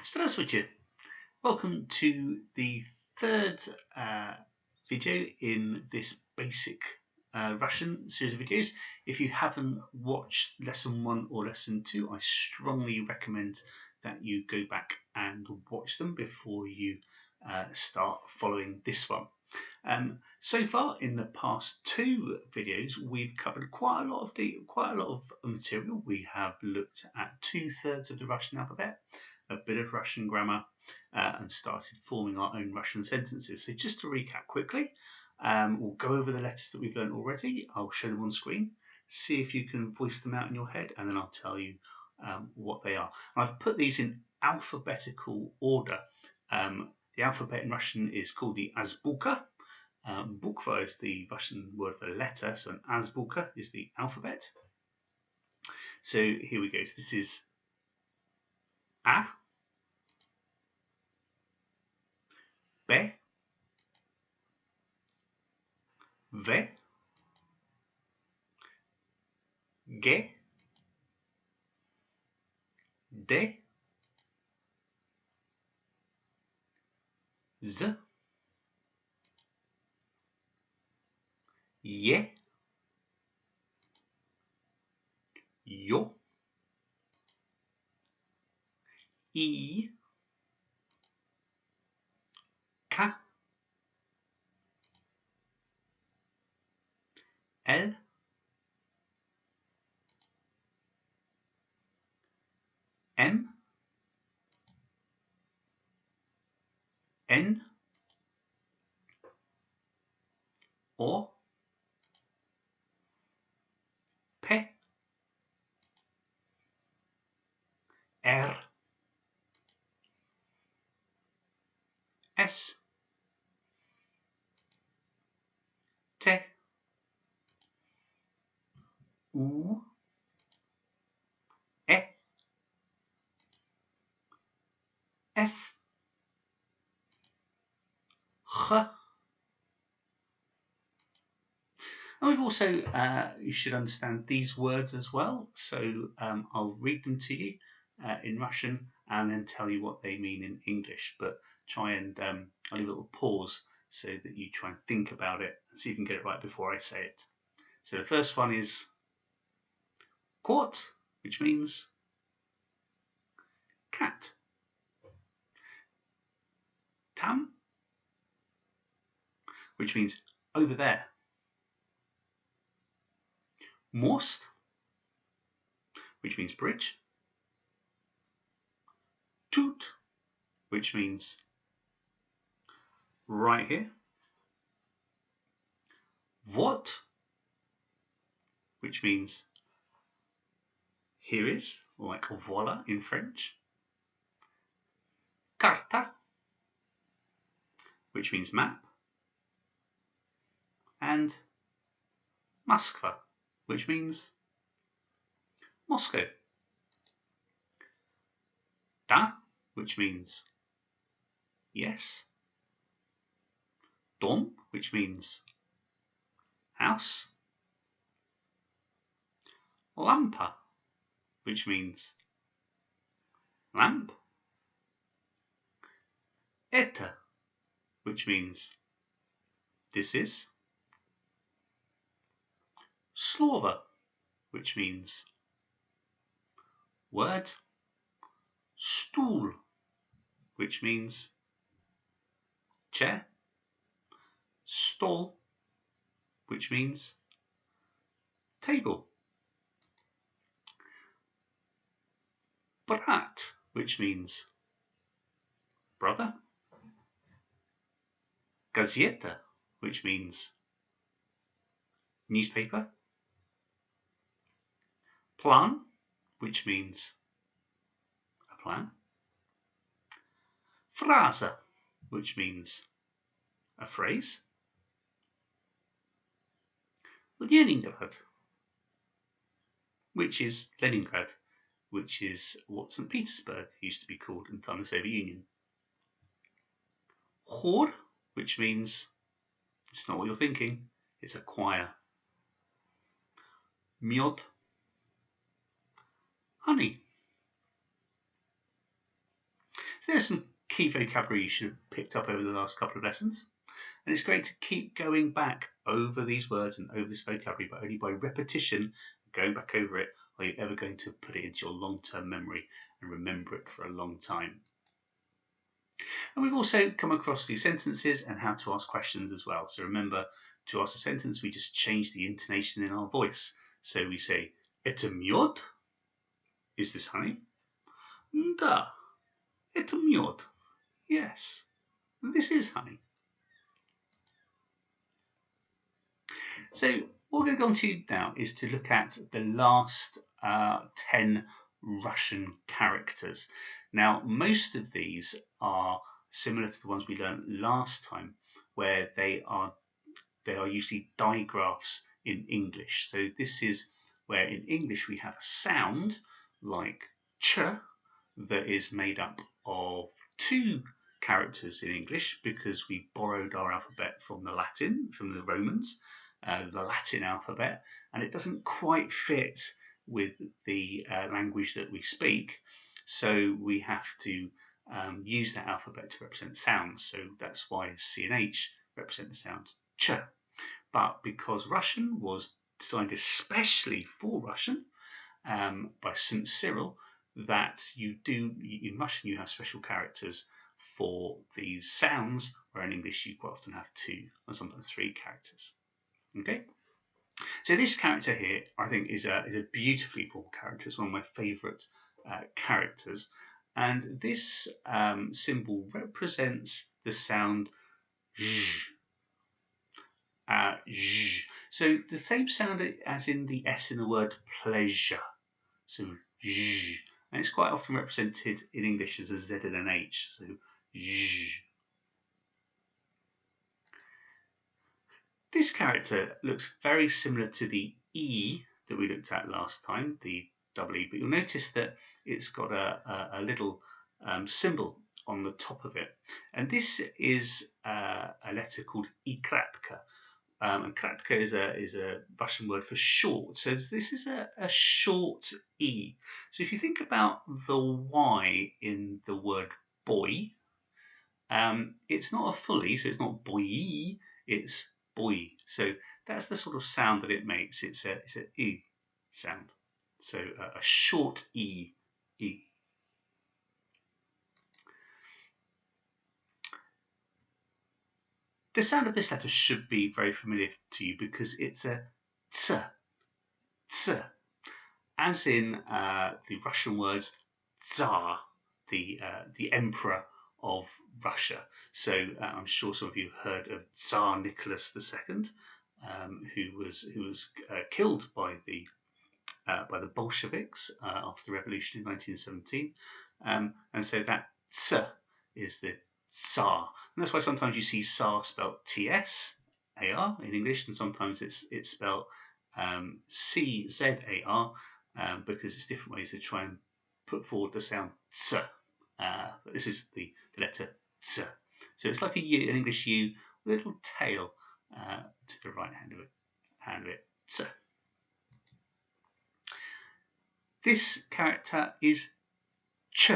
Здравствуйте! Welcome to the third video in this basic Russian series of videos. If you haven't watched lesson 1 or lesson 2, I strongly recommend that you go back and watch them before you start following this one. So far in the past 2 videos, we've covered quite a lot of material. We have looked at 2/3 of the Russian alphabet, a bit of Russian grammar, and started forming our own Russian sentences. So just to recap quickly, we'll go over the letters that we've learned already. I'll show them on screen, see if you can voice them out in your head, and then I'll tell you what they are. And I've put these in alphabetical order. The alphabet in Russian is called the azbuka. Bukva is the Russian word for letter, so an azbuka is the alphabet. So here we go. So this is A, B, V, G, D, Z, Y, Yo, I, K, L, M, N, O, P, R, S, T, U, E, F, H. And we've also, you should understand these words as well. So I'll read them to you in Russian and then tell you what they mean in English. But try and I'll leave a little pause so that you try and think about it and see if you can get it right before I say it. So the first one is kot, which means cat. Tam, which means over there. Most, which means bridge. Tut, which means right here. What, which means here is, like voila in French. Karta, which means map. And Moskva, which means Moscow. Da, which means yes. Dom, which means house. Lampa, which means lamp. Eta, which means this is. Slova, which means word. Stool, which means chair. Stol, which means table. Brat, which means brother. Gazeta, which means newspaper. Plan, which means a plan. Frasa, which means a phrase. Leningrad, which is Leningrad, which is what St. Petersburg used to be called in the time of the Soviet Union. Chor, which means, it's not what you're thinking, it's a choir. Miod, honey. So there's some key vocabulary you should have picked up over the last couple of lessons. And it's great to keep going back over these words and over this vocabulary, but only by repetition, going back over it, are you ever going to put it into your long-term memory and remember it for a long time. And we've also come across these sentences and how to ask questions as well. So remember, to ask a sentence, we just change the intonation in our voice. So we say, "Это мёд?" Is this honey? "Да, это мёд." Yes, this is honey. So what we're going to go on to now is to look at the last 10 Russian characters. Now, most of these are similar to the ones we learned last time, where they are usually digraphs in English. So this is where in English we have a sound like ch that is made up of 2 characters in English because we borrowed our alphabet from the Latin, from the Romans, the Latin alphabet, and it doesn't quite fit with the language that we speak. So we have to use that alphabet to represent sounds. So that's why C and H represent the sound ch. But because Russian was designed especially for Russian by St. Cyril, that in Russian you have special characters for these sounds, where in English you quite often have 2 and sometimes 3 characters. Okay, so this character here I think is a beautifully formed character. It's one of my favourite characters, and this symbol represents the sound zh. Zh. So the same sound as in the S in the word pleasure. So zh. And it's quite often represented in English as a Z and an H. So zh. This character looks very similar to the E that we looked at last time, the double E, but you'll notice that it's got a little symbol on the top of it. And this is a letter called I kratka. And kratka is a Russian word for short. So this is a short E. So if you think about the Y in the word boy, it's not a full E, so it's not boy, it's boy. So that's the sort of sound that it makes. It's an E sound. So a short E. The sound of this letter should be very familiar to you because it's a t, as in the Russian words Tsar, the emperor of Russia. So I'm sure some of you have heard of Tsar Nicholas II, who was killed by the Bolsheviks after the revolution in 1917, and so that ts is the Tsar, and that's why sometimes you see Tsar spelled T-S-A-R in English, and sometimes it's spelled C-Z-A-R, because it's different ways to try and put forward the sound ts. But this is the letter ts. So it's like an English U with a little tail to the right hand of it. Ts. This character is ch.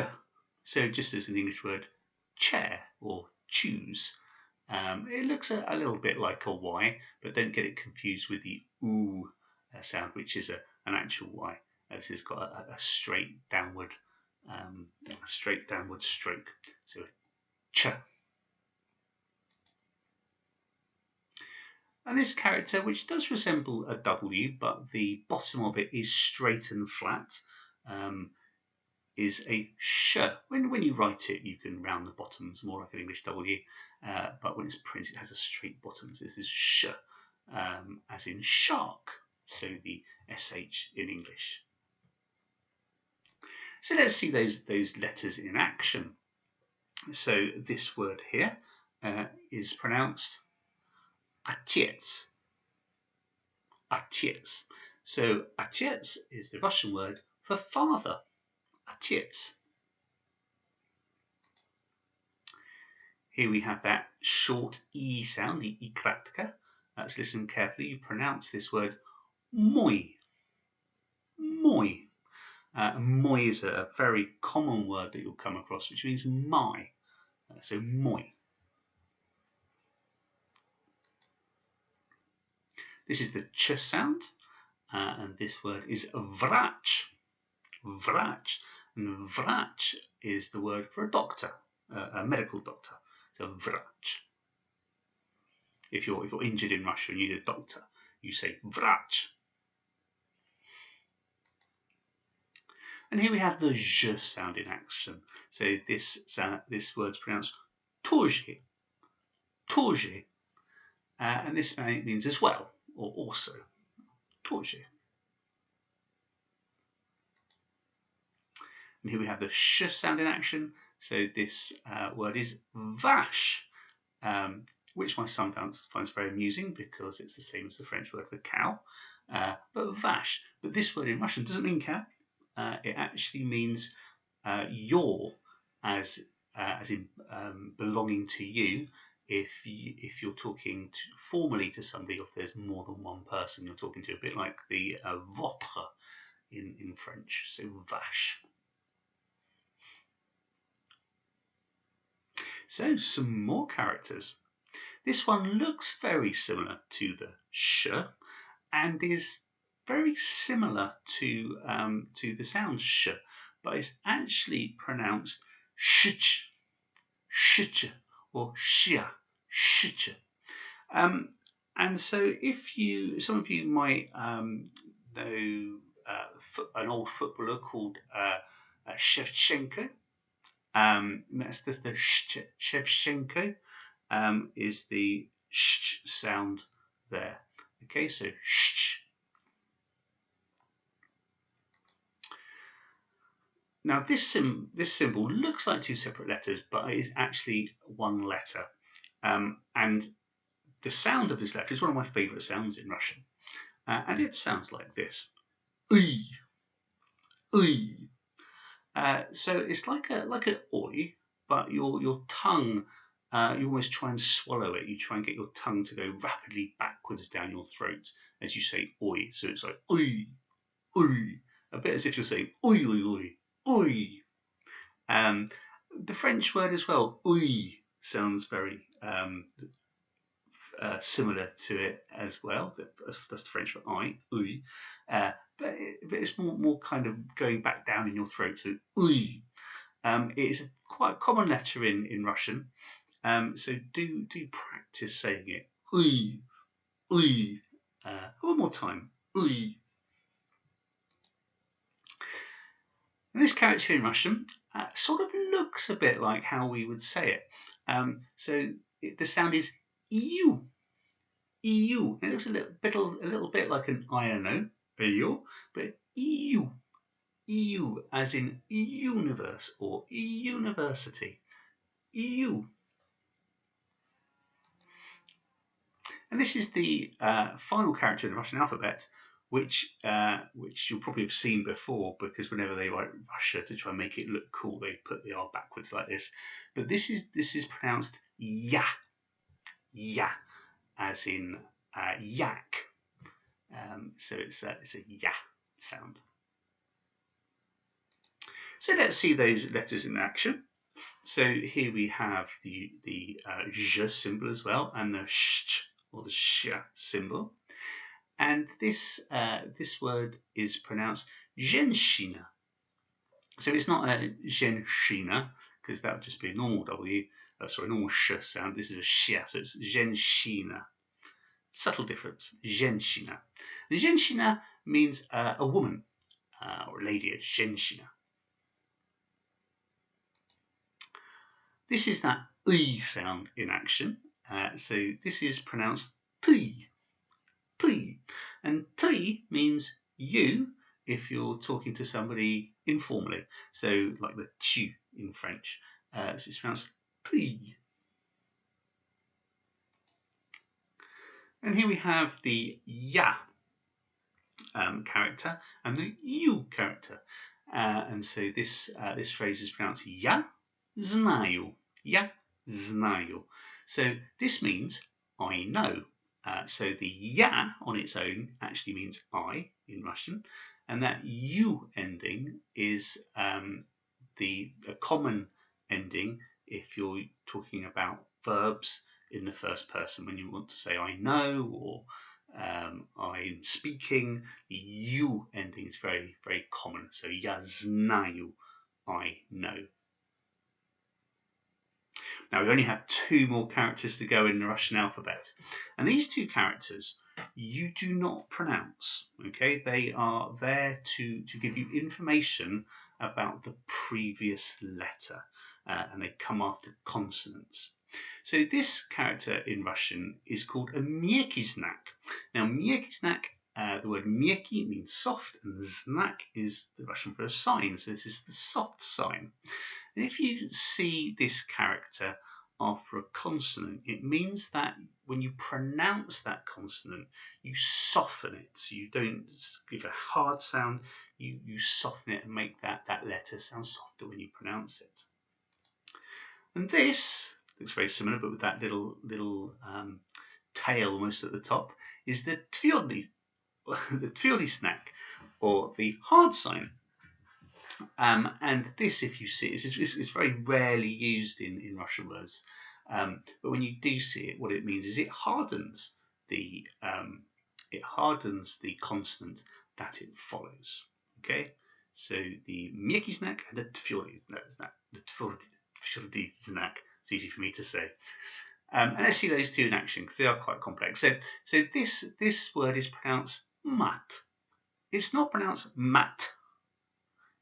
So just as an English word, chair or choose. It looks a little bit like a Y, but don't get it confused with the oo sound, which is an actual Y. This has got a straight downward stroke. So ch. And this character, which does resemble a W, but the bottom of it is straight and flat, is a sh. When you write it, you can round the bottoms, more like an English W, but when it's printed, it has a straight bottom. So this is sh, as in shark, so the SH in English. So let's see those letters in action. So this word here is pronounced Отец. Отец. So Отец is the Russian word for father. Отец. Here we have that short E sound, the I kratka. Let's listen carefully. You pronounce this word mой. Mой. Moi is a very common word that you'll come across, which means my. So moi. This is the ch sound, and this word is vrach. Vrach. And vrach is the word for a doctor, a medical doctor. So vrach. If you're injured in Russia and you need a doctor, you say vrach. And here we have the zh sound in action. So this word's pronounced тоже, тоже, and this means as well or also, тоже. And here we have the sh sound in action. So this word is vache, which my son finds very amusing because it's the same as the French word for cow, but vache. But this word in Russian doesn't mean cow. It actually means your, as in belonging to you. If you're talking formally to somebody, or if there's more than one person you're talking to, a bit like the votre in French. So vache. So some more characters. This one looks very similar to the sh and is very similar to the sound sh, but it's actually pronounced shich, shich, or shia, shich. And so some of you might know an old footballer called Shevchenko. That's the Shevchenko is the sh sound there. Okay, so sh. Now this symbol looks like two separate letters, but it is actually one letter. And the sound of this letter is one of my favourite sounds in Russian, and it sounds like this. Uy, uy. So it's like an oi, but your tongue, you almost try and swallow it. You try and get your tongue to go rapidly backwards down your throat as you say oi. So it's like oi, oi, a bit as if you're saying oi, oi, oi, oi. The French word as well, oi, sounds very similar to it as well. That's the French for I, oi. But it's more kind of going back down in your throat. So oi. It's quite a common letter in Russian. So do practice saying it. Oi, oi. One more time. Oi. And this character in Russian sort of looks a bit like how we would say it. The sound is you. EU. It looks a little bit like an INO, EU, but EU. EU, as in universe or university. EU. And this is the final character in the Russian alphabet, which you'll probably have seen before, because whenever they write Russia to try and make it look cool, they put the R backwards like this. But this is pronounced ya, ya, as in yak. So it's a ya sound. So let's see those letters in action. So here we have the zh symbol as well, and the sh or the sh symbol. And this word is pronounced zhenshina. So it's not a zhenshina, because that would just be a normal normal sh sound. This is a shia, so it's zhenshina. Subtle difference, zhenshina. And zhenshina means a woman or a lady, a zhenshina. This is that I sound in action. So this is pronounced ty, ty. And ty means you if you're talking to somebody informally. So like the tu in French. So it's pronounced ty. And here we have the ya character and the you character. And so this phrase is pronounced ya znаю. Ya znаю. So this means I know. So the ya on its own actually means I in Russian. and that you ending is a common ending if you're talking about verbs in the first person. When you want to say I know or I'm speaking, the you ending is very, very common. So я знаю, I know. Now we only have 2 more characters to go in the Russian alphabet, and these 2 characters you do not pronounce. Okay, they are there to give you information about the previous letter, and they come after consonants. So this character in Russian is called a mieky znak. Now mieky znak, the word mieky means soft, and znak is the Russian for a sign. So this is the soft sign. And if you see this character after a consonant, it means that when you pronounce that consonant, you soften it. So you don't give a hard sound, you soften it and make that letter sound softer when you pronounce it. And this looks very similar, but with that little tail almost at the top, is the tvrdy znak, or the hard sign. And this, if you see it, is very rarely used in Russian words. But when you do see it, what it means is it hardens the consonant that it follows. Okay, so the mieky znak and the tvrdy znak. It's easy for me to say. And let's see those 2 in action because they are quite complex. So this word is pronounced mat. It's not pronounced mat.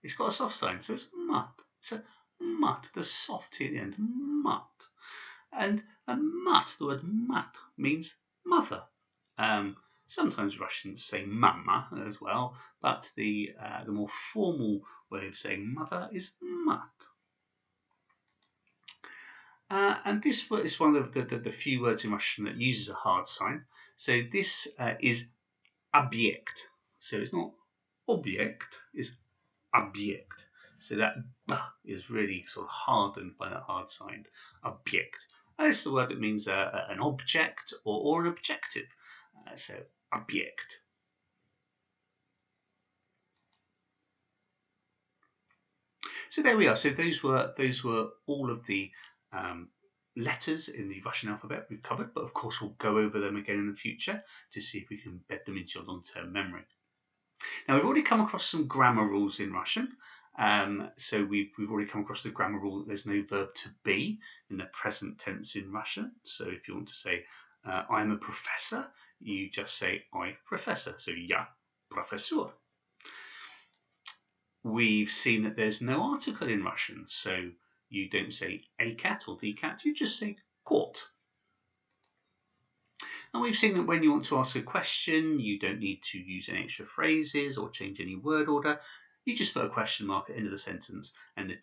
It's got a soft sign, so it's mat. So mat, the soft T at the end, mat. And mat, the word mat, means mother. Sometimes Russians say mama as well, but the more formal way of saying mother is mat. And this word is one of the few words in Russian that uses a hard sign. So this is object. So it's not object, it's object. So that b is really sort of hardened by that hard sign. Object. That's the word that means an object or an objective. So object. So there we are. So those were all of the letters in the Russian alphabet we've covered, but of course we'll go over them again in the future to see if we can bed them into your long-term memory. Now we've already come across some grammar rules in Russian. So we've already come across the grammar rule that there's no verb to be in the present tense in Russian. So if you want to say I'm a professor, you just say I professor. So я профессор. We've seen that there's no article in Russian, so you don't say a cat or the cat, you just say кот. And we've seen that when you want to ask a question, you don't need to use any extra phrases or change any word order. You just put a question mark at the end of the sentence and you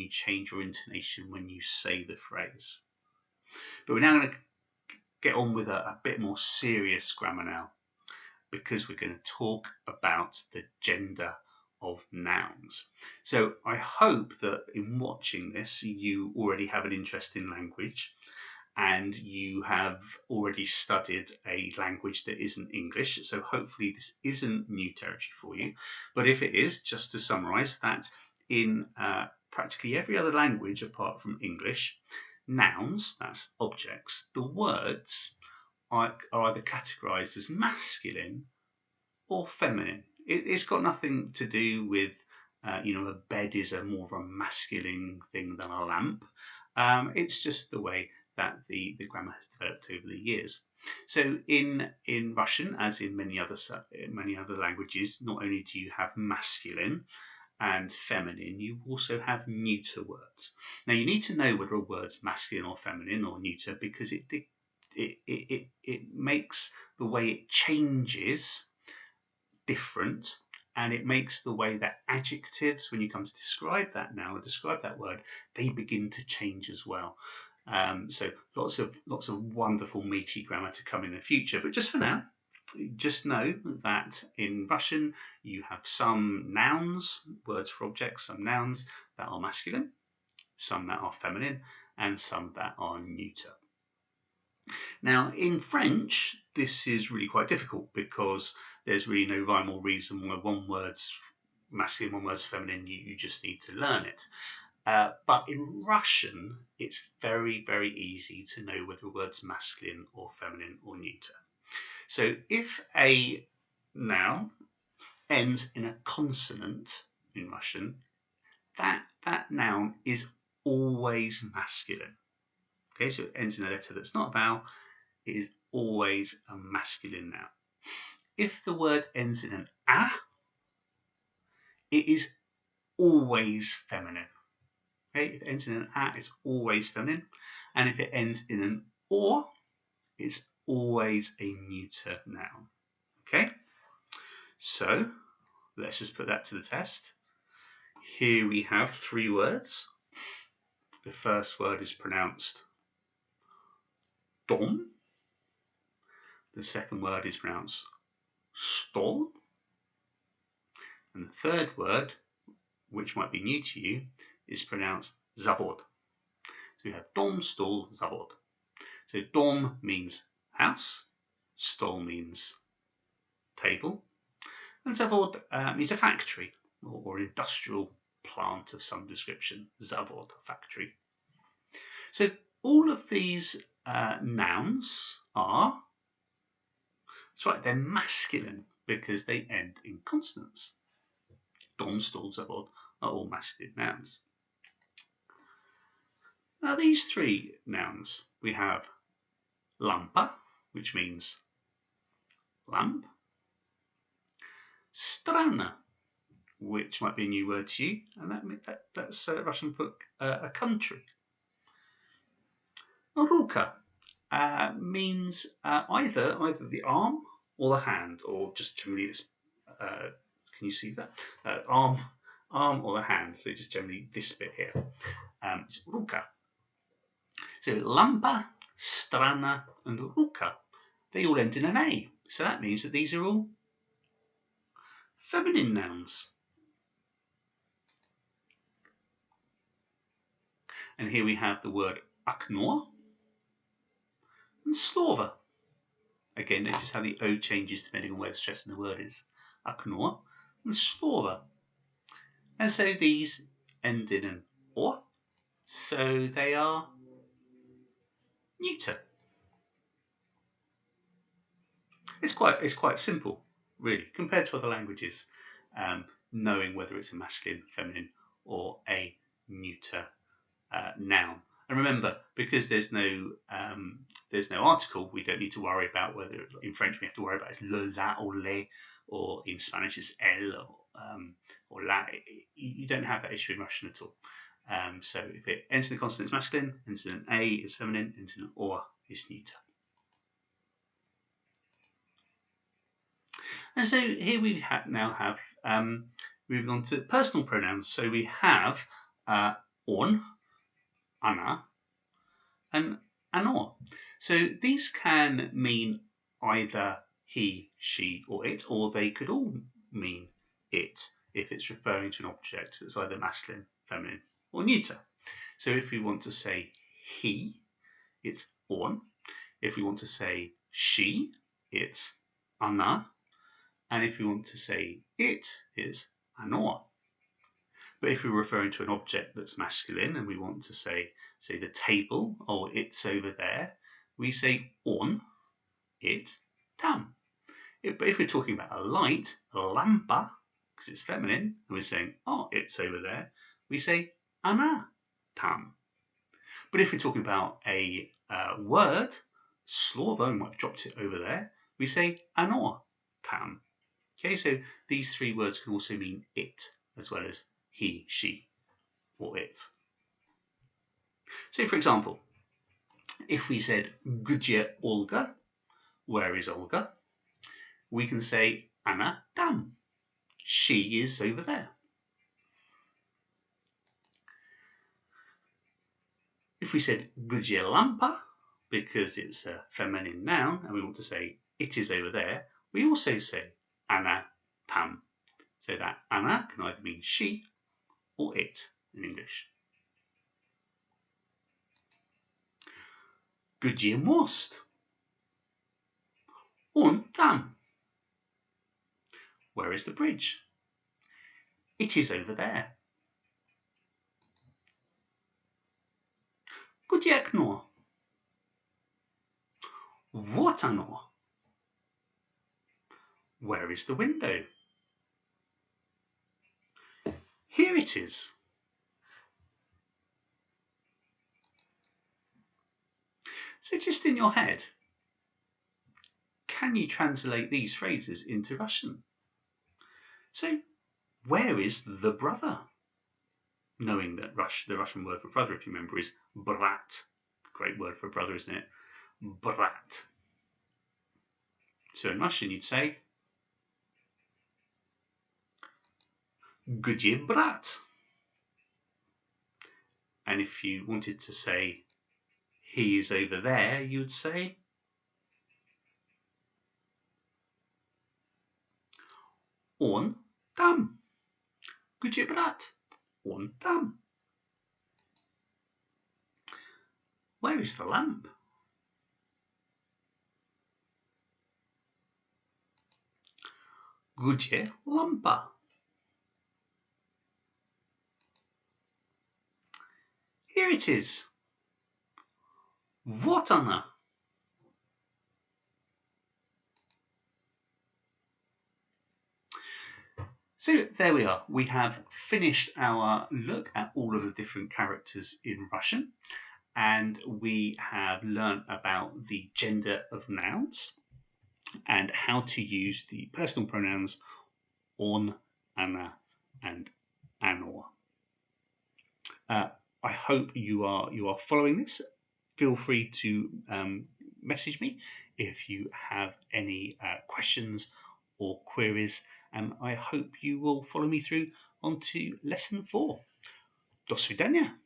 change your intonation when you say the phrase. But we're now going to get on with a bit more serious grammar now, because we're going to talk about the gender of nouns. So I hope that in watching this you already have an interest in language and you have already studied a language that isn't English. So hopefully this isn't new territory for you. But if it is, just to summarize, that in practically every other language apart from English, nouns, that's objects, the words are either categorized as masculine or feminine. It's got nothing to do with, a bed is more of a masculine thing than a lamp. It's just the way that the grammar has developed over the years. So in Russian, as in many other languages, not only do you have masculine and feminine, you also have neuter words. Now you need to know whether a word's masculine or feminine or neuter, because it makes the way it changes different, and it makes the way that adjectives, when you come to describe that noun or describe that word, they begin to change as well. So lots of wonderful meaty grammar to come in the future. But just for now, just know that in Russian you have some nouns, words for objects, some nouns that are masculine, some that are feminine, and some that are neuter. Now in French, this is really quite difficult because there's really no rhyme or reason why one word's masculine, one word's feminine. You just need to learn it. But in Russian, it's very, very easy to know whether a word's masculine or feminine or neuter. So if a noun ends in a consonant in Russian, that noun is always masculine. Okay, so it ends in a letter that's not a vowel, it is always a masculine noun. If the word ends in an a, it is always feminine. Okay, if it ends in an a, it's always feminine. And if it ends in an or, it's always a neuter noun. Okay, so let's just put that to the test. Here we have 3 words. The first word is pronounced dom. The second word is pronounced stol. And the third word, which might be new to you, is pronounced zavod. So we have dom, stol, zavod. So dom means house, stol means table, and zavod means a factory or industrial plant of some description. Zavod, factory. So all of these nouns are, that's right, they're masculine because they end in consonants. Dom, stol, zavod are all masculine nouns. Now these 3 nouns, we have lampa, which means lamp, strana, which might be a new word to you, and that's Russian for a country. Ruka means either the arm or the hand, or just generally this. Can you see that? Arm or the hand. So just generally this bit here. Ruka. So lampa, strana, and ruka, they all end in an A. So that means that these are all feminine nouns. And here we have the word okno and slova. Again, notice how the O changes depending on where the stress in the word is. Okno and slova. And so these end in an or, so they are neuter. It's quite simple, really, compared to other languages, knowing whether it's a masculine, feminine, or a neuter noun. And remember, because there's no article, we don't need to worry about whether in French we have to worry about it's le, la, or le, or in Spanish it's el or la. You don't have that issue in Russian at all. So if it ends in a consonant, it's masculine, ends in an a, it's feminine, ends in an or, it's neuter. And so here we now have, moving on to personal pronouns. So we have on, ana, and anor. So these can mean either he, she, or it, or they could all mean it if it's referring to an object that's either masculine, feminine, or neuter. So if we want to say he, it's on. If we want to say she, it's ana. And if we want to say it, it's anor. But if we're referring to an object that's masculine and we want to say the table, or it's over there, we say on, it, tam. But if we're talking about a light, lampa, because it's feminine, and we're saying, oh, it's over there, we say ana, tam. But if we're talking about a word, slova, we might have dropped it over there, we say anor, tam. Okay, so these 3 words can also mean it, as well as he, she, or it. So, for example, if we said Gdzie Olga, where is Olga? We can say Anna tam, she is over there. If we said Gdzie Lampa, because it's a feminine noun and we want to say it is over there, we also say Anna tam. So that Anna can either mean she or it in English. Gdzie most? On tam. Where is the bridge? It is over there. Gdzie okno? Вот оно. Where is the window? Here it is. So just in your head, can you translate these phrases into Russian? So, where is the brother? Knowing that the Russian word for brother, if you remember, is brat. Great word for brother, isn't it? Brat. So in Russian you'd say Gdzie brat? And if you wanted to say he is over there, you'd say on tam. Gdzie brat? On tam. Where is the lamp? Gdzie lampa? Here it is. Вот она. So there we are. We have finished our look at all of the different characters in Russian, and we have learned about the gender of nouns and how to use the personal pronouns on, ana, and ano. I hope you are following this. Feel free to message me if you have any questions or queries, and I hope you will follow me through onto lesson 4. До свидания.